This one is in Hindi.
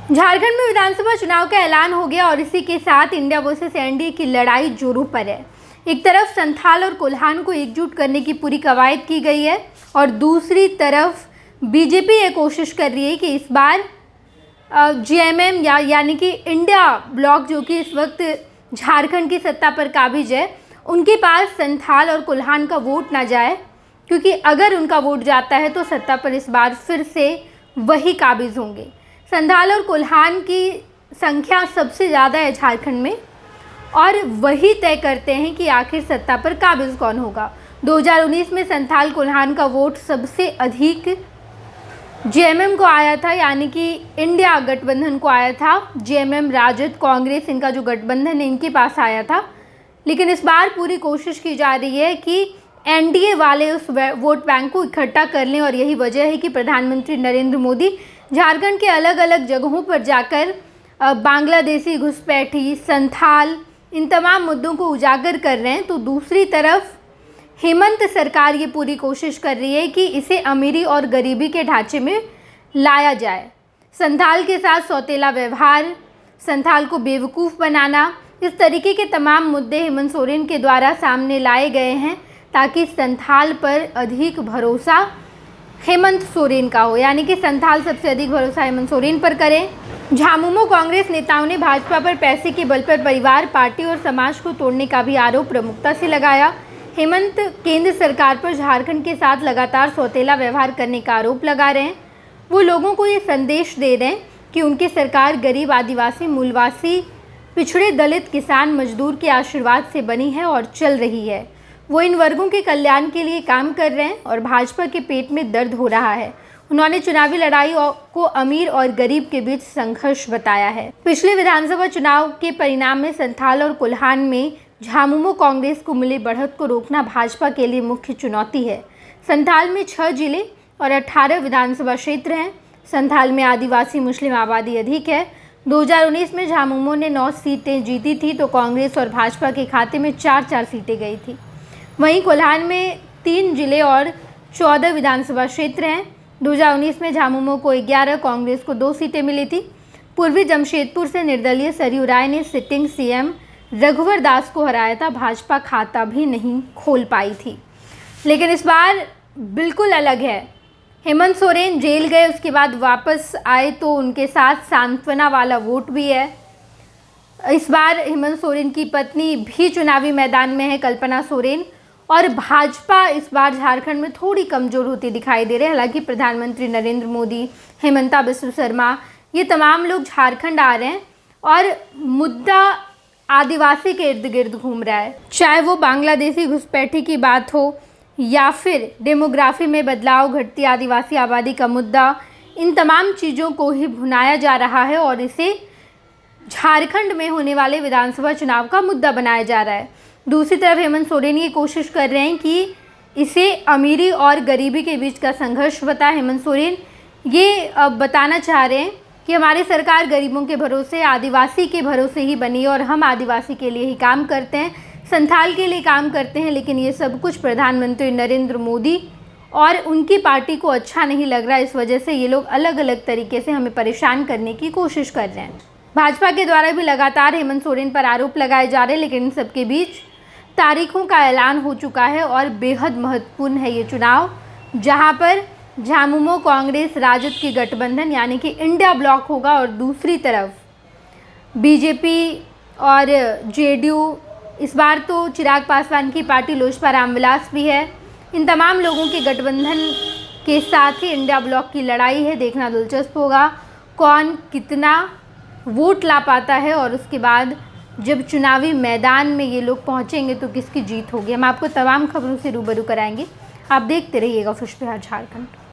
झारखंड में विधानसभा चुनाव का ऐलान हो गया और इसी के साथ इंडिया वर्सेस एनडीए की लड़ाई जोरों पर है। एक तरफ संथाल और कोल्हान को एकजुट करने की पूरी कवायद की गई है और दूसरी तरफ बीजेपी ये कोशिश कर रही है कि इस बार जेएमएम यानी कि इंडिया ब्लॉक जो कि इस वक्त झारखंड की सत्ता पर काबिज है, उनके पास संथाल और कोल्हान का वोट ना जाए, क्योंकि अगर उनका वोट जाता है तो सत्ता पर इस बार फिर से वही काबिज होंगे। संथाल और कोल्हान की संख्या सबसे ज़्यादा है झारखंड में और वही तय करते हैं कि आखिर सत्ता पर काबिज कौन होगा। 2019 में संथाल कोल्हान का वोट सबसे अधिक जेएमएम को आया था, यानी कि इंडिया गठबंधन को आया था। जेएमएम, राजद, कांग्रेस, इनका जो गठबंधन है इनके पास आया था। लेकिन इस बार पूरी कोशिश की जा रही है कि एनडीए वाले उस वोट बैंक को इकट्ठा कर लें और यही वजह है कि प्रधानमंत्री नरेंद्र मोदी झारखंड के अलग अलग जगहों पर जाकर बांग्लादेशी घुसपैठी, संथाल, इन तमाम मुद्दों को उजागर कर रहे हैं। तो दूसरी तरफ हेमंत सरकार ये पूरी कोशिश कर रही है कि इसे अमीरी और गरीबी के ढांचे में लाया जाए। संथाल के साथ सौतेला व्यवहार, संथाल को बेवकूफ़ बनाना, इस तरीके के तमाम मुद्दे हेमंत सोरेन के द्वारा सामने लाए गए हैं ताकि संथाल पर अधिक भरोसा हेमंत सोरेन का हो, यानी कि संथाल सबसे अधिक भरोसा हेमंत सोरेन पर करें। झामुमो कांग्रेस नेताओं ने भाजपा पर पैसे के बल पर परिवार, पार्टी और समाज को तोड़ने का भी आरोप प्रमुखता से लगाया। हेमंत केंद्र सरकार पर झारखंड के साथ लगातार सौतेला व्यवहार करने का आरोप लगा रहे हैं। वो लोगों को ये संदेश दे रहे हैं कि उनकी सरकार गरीब, आदिवासी, मूलवासी, पिछड़े, दलित, किसान, मजदूर के आशीर्वाद से बनी है और चल रही है। वो इन वर्गों के कल्याण के लिए काम कर रहे हैं और भाजपा के पेट में दर्द हो रहा है। उन्होंने चुनावी लड़ाई को अमीर और गरीब के बीच संघर्ष बताया है। पिछले विधानसभा चुनाव के परिणाम में संथाल और कोल्हान में झामुमो कांग्रेस को मिली बढ़त को रोकना भाजपा के लिए मुख्य चुनौती है। संथाल में 6 जिले और 18 विधानसभा क्षेत्र हैं। संथाल में आदिवासी मुस्लिम आबादी अधिक है। 2019 में झामुमो ने 9 सीटें जीती थी तो कांग्रेस और भाजपा के खाते में 4-4 सीटें गई थी। वहीं कोल्हान में 3 जिले और 14 विधानसभा क्षेत्र हैं। 2019 में झामुमो को 11, कांग्रेस को 2 सीटें मिली थी। पूर्वी जमशेदपुर से निर्दलीय सरयू राय ने सिटिंग सीएम रघुवर दास को हराया था। भाजपा खाता भी नहीं खोल पाई थी। लेकिन इस बार बिल्कुल अलग है। हेमंत सोरेन जेल गए, उसके बाद वापस आए तो उनके साथ सांत्वना वाला वोट भी है। इस बार हेमंत सोरेन की पत्नी भी चुनावी मैदान में है, कल्पना सोरेन, और भाजपा इस बार झारखंड में थोड़ी कमज़ोर होती दिखाई दे रही है। हालांकि प्रधानमंत्री नरेंद्र मोदी, हेमंता बिस्व शर्मा, ये तमाम लोग झारखंड आ रहे हैं और मुद्दा आदिवासी के इर्द गिर्द घूम रहा है। चाहे वो बांग्लादेशी घुसपैठी की बात हो या फिर डेमोग्राफी में बदलाव, घटती आदिवासी आबादी का मुद्दा, इन तमाम चीज़ों को ही भुनाया जा रहा है और इसे झारखंड में होने वाले विधानसभा चुनाव का मुद्दा बनाया जा रहा है। दूसरी तरफ हेमंत सोरेन ये कोशिश कर रहे हैं कि इसे अमीरी और गरीबी के बीच का संघर्ष बताए। हेमंत सोरेन ये बताना चाह रहे हैं कि हमारी सरकार गरीबों के भरोसे, आदिवासी के भरोसे ही बनी और हम आदिवासी के लिए ही काम करते हैं, संथाल के लिए काम करते हैं। लेकिन ये सब कुछ प्रधानमंत्री नरेंद्र मोदी और उनकी पार्टी को अच्छा नहीं लग रहा है। इस वजह से ये लोग अलग अलग तरीके से हमें परेशान करने की कोशिश कर रहे हैं। भाजपा के द्वारा भी लगातार हेमंत सोरेन पर आरोप लगाए जा रहे हैं, लेकिन इन सबके बीच तारीखों का ऐलान हो चुका है और बेहद महत्वपूर्ण है ये चुनाव, जहां पर झामुमो कांग्रेस राजद की गठबंधन यानी कि इंडिया ब्लॉक होगा और दूसरी तरफ बीजेपी और जेडीयू, इस बार तो चिराग पासवान की पार्टी लोजपा रामविलास भी है। इन तमाम लोगों के गठबंधन के साथ ही इंडिया ब्लॉक की लड़ाई है। देखना दिलचस्प होगा कौन कितना वोट ला पाता है और उसके बाद जब चुनावी मैदान में ये लोग पहुंचेंगे तो किसकी जीत होगी। हम आपको तमाम खबरों से रूबरू कराएंगे। आप देखते रहिएगा खुश बिहार झारखंड।